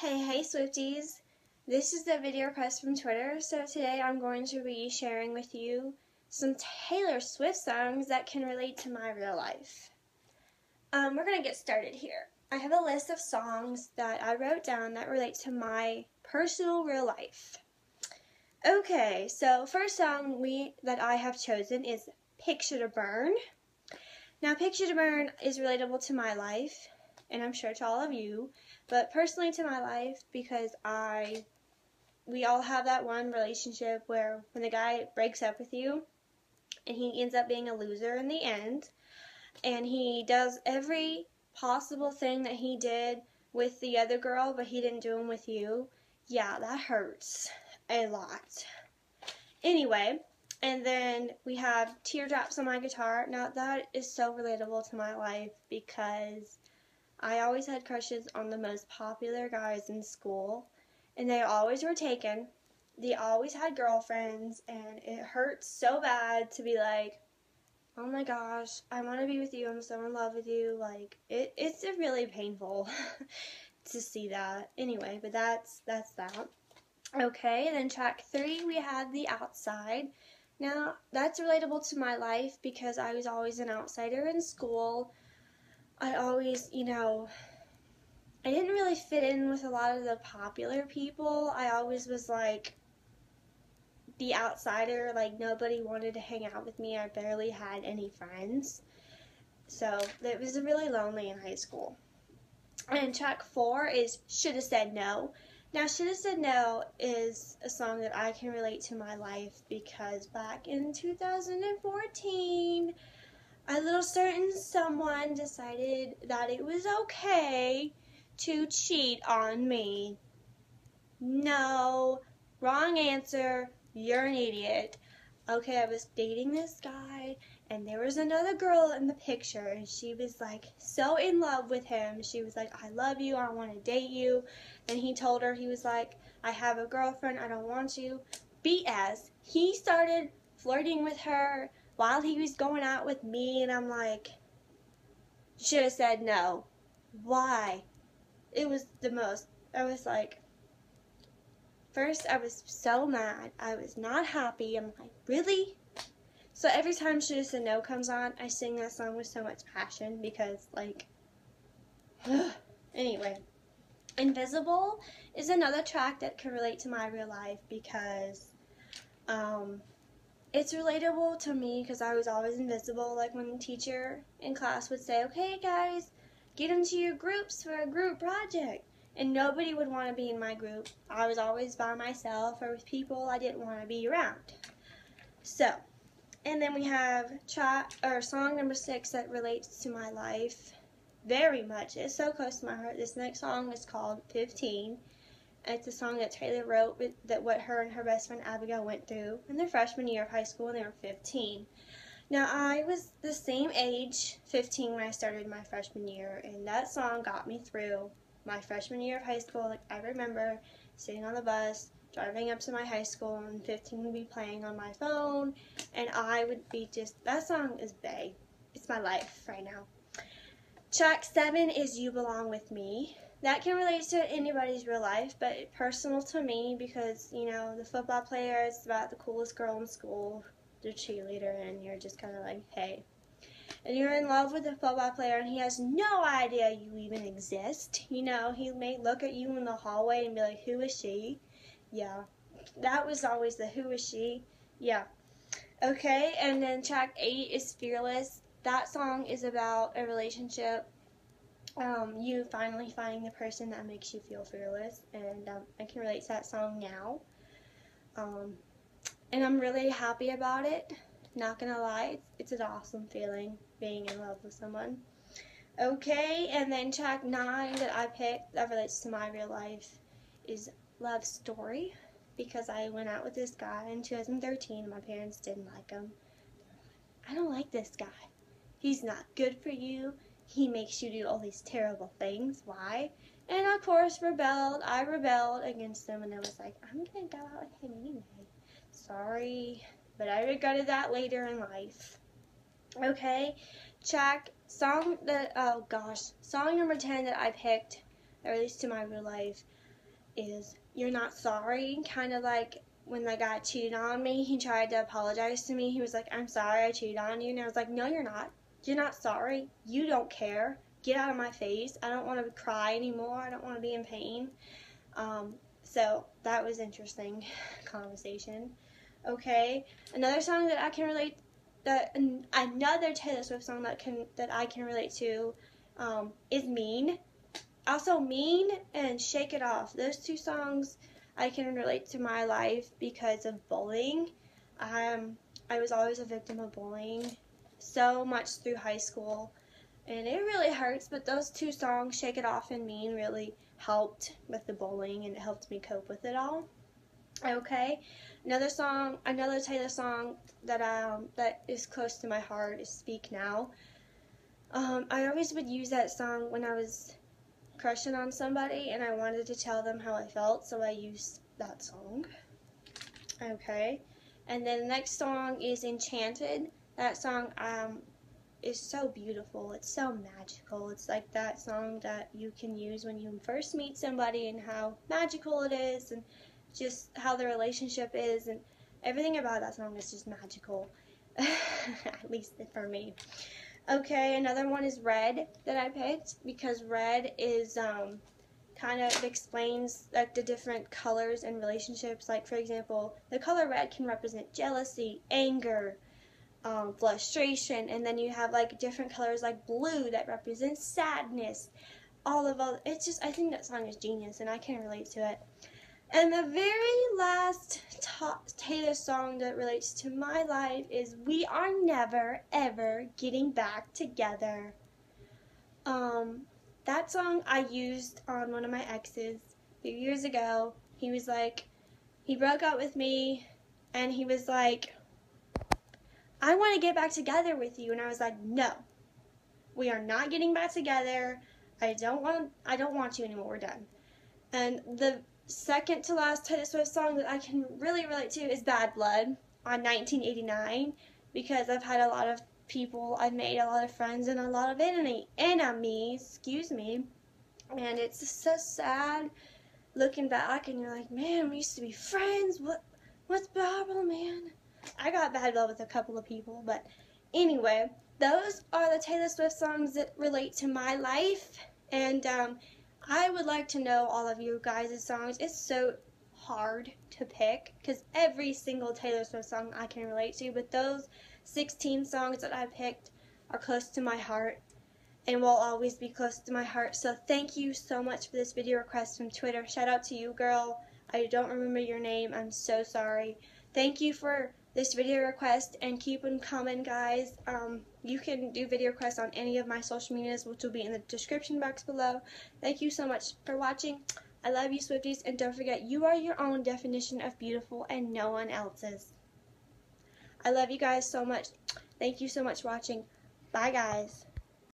Hey Swifties! This is the video request from Twitter, so today I'm going to be sharing with you some Taylor Swift songs that can relate to my real life. We're going to get started here. I have a list of songs that I wrote down that relate to my personal real life. Okay, so first song that I have chosen is Picture to Burn. Now, Picture to Burn is relatable to my life, and I'm sure to all of you, but personally to my life because we all have that one relationship where when the guy breaks up with you and he ends up being a loser in the end, and he does every possible thing that he did with the other girl, but he didn't do them with you. Yeah, that hurts a lot. Anyway, and then we have Teardrops on My Guitar. Now that is so relatable to my life because I always had crushes on the most popular guys in school, and they always were taken. They always had girlfriends, and it hurts so bad to be like, oh my gosh, I want to be with you, I'm so in love with you. Like, it's really painful to see that. Anyway, but that's that. Okay, then track 3, we have The Outside. Now, that's relatable to my life because I was always an outsider in school. I always, I didn't really fit in with a lot of the popular people. I always was like the outsider, like nobody wanted to hang out with me. I barely had any friends. So it was really lonely in high school. And track 4 is Shoulda Said No. Now, Shoulda Said No is a song that I can relate to my life because back in 2014, a little certain someone decided that it was okay to cheat on me. No, wrong answer, you're an idiot. Okay, I was dating this guy, and there was another girl in the picture, and she was like so in love with him. She was like, I love you, I want to date you. And he told her, he was like, I have a girlfriend, I don't want you. BS. He started flirting with her while he was going out with me, and I'm like, should have said no. Why? It was the most, I was like, first I was so mad. I was not happy. I'm like, really? So every time Should Have Said No comes on, I sing that song with so much passion because, like, anyway. Invisible is another track that can relate to my real life because, it's relatable to me because I was always invisible. Like when the teacher in class would say, okay guys, get into your groups for a group project. And nobody would want to be in my group. I was always by myself or with people I didn't want to be around. So, and then we have song number 6 that relates to my life very much. It's so close to my heart. This next song is called 15. It's a song that Taylor wrote that what her and her best friend Abigail went through in their freshman year of high school, and they were 15. Now, I was the same age, 15, when I started my freshman year, and that song got me through my freshman year of high school. Like, I remember sitting on the bus, driving up to my high school, and 15 would be playing on my phone, and I would be that song is bae. It's my life right now. Track 7 is You Belong With Me. That can relate to anybody's real life, but it's personal to me because, the football player is about the coolest girl in school, the cheerleader, and you're just kind of like, hey. And you're in love with the football player, and he has no idea you even exist. He may look at you in the hallway and be like, who is she? Yeah, that was always the who is she? Yeah. Okay, and then track 8 is Fearless. That song is about a relationship. You finally finding the person that makes you feel fearless, and I can relate to that song now. And I'm really happy about it. Not gonna lie, it's an awesome feeling being in love with someone. Okay, and then track 9 that I picked that relates to my real life is Love Story, because I went out with this guy in 2013 and my parents didn't like him. I don't like this guy. He's not good for you. He makes you do all these terrible things. Why? And of course, I rebelled against him, and I was like, I'm gonna go out with him anyway. Sorry, but I regretted that later in life. Okay, song number 10 that I picked that relates to my real life. is You're Not Sorry. Kind of like when the guy cheated on me, he tried to apologize to me. He was like, I'm sorry I cheated on you. And I was like, no, you're not. You're not sorry. You don't care. Get out of my face. I don't want to cry anymore. I don't want to be in pain. So that was interesting conversation. Okay, another song that I can relate, another Taylor Swift song that I can relate to, is Mean. Also, Mean and Shake It Off. Those two songs I can relate to my life because of bullying. I was always a victim of bullying so much through high school, and it really hurts, but those two songs, Shake It Off and Mean, really helped with the bullying, and it helped me cope with it all. Okay, another Taylor song that is close to my heart is Speak Now. I always would use that song when I was crushing on somebody and I wanted to tell them how I felt, so I used that song. Okay, and then the next song is Enchanted. That song is so beautiful. It's so magical. It's like that song that you can use when you first meet somebody and how magical it is and just how the relationship is, and everything about that song is just magical. At least for me. Okay, another one is Red that I picked because Red is kind of explains like the different colors and relationships. Like, for example, the color red can represent jealousy, anger, frustration, and then you have like different colors like blue that represents sadness. It's just, I think that song is genius and I can relate to it. And the very last Taylor song that relates to my life is We Are Never Ever Getting Back Together. That song I used on one of my exes a few years ago. He was like, he broke up with me and he was like, I want to get back together with you. And I was like, no, we are not getting back together. I don't want you anymore. We're done. And the second to last Taylor Swift song that I can really relate to is Bad Blood on 1989, because I've had a lot of people, I've made a lot of friends and a lot of enemies, and it's just so sad looking back and you're like, man, we used to be friends, what's the problem, man? I got bad blood with a couple of people, but anyway, those are the Taylor Swift songs that relate to my life, and I would like to know all of you guys' songs. It's so hard to pick because every single Taylor Swift song I can relate to, but those 16 songs that I picked are close to my heart and will always be close to my heart. So thank you so much for this video request from Twitter. Shout out to you, girl. I don't remember your name. I'm so sorry. Thank you for this video request, and keep them coming, guys. You can do video requests on any of my social medias, which will be in the description box below. Thank you so much for watching. I love you, Swifties, and don't forget, you are your own definition of beautiful and no one else's. I love you guys so much. Thank you so much for watching. Bye, guys.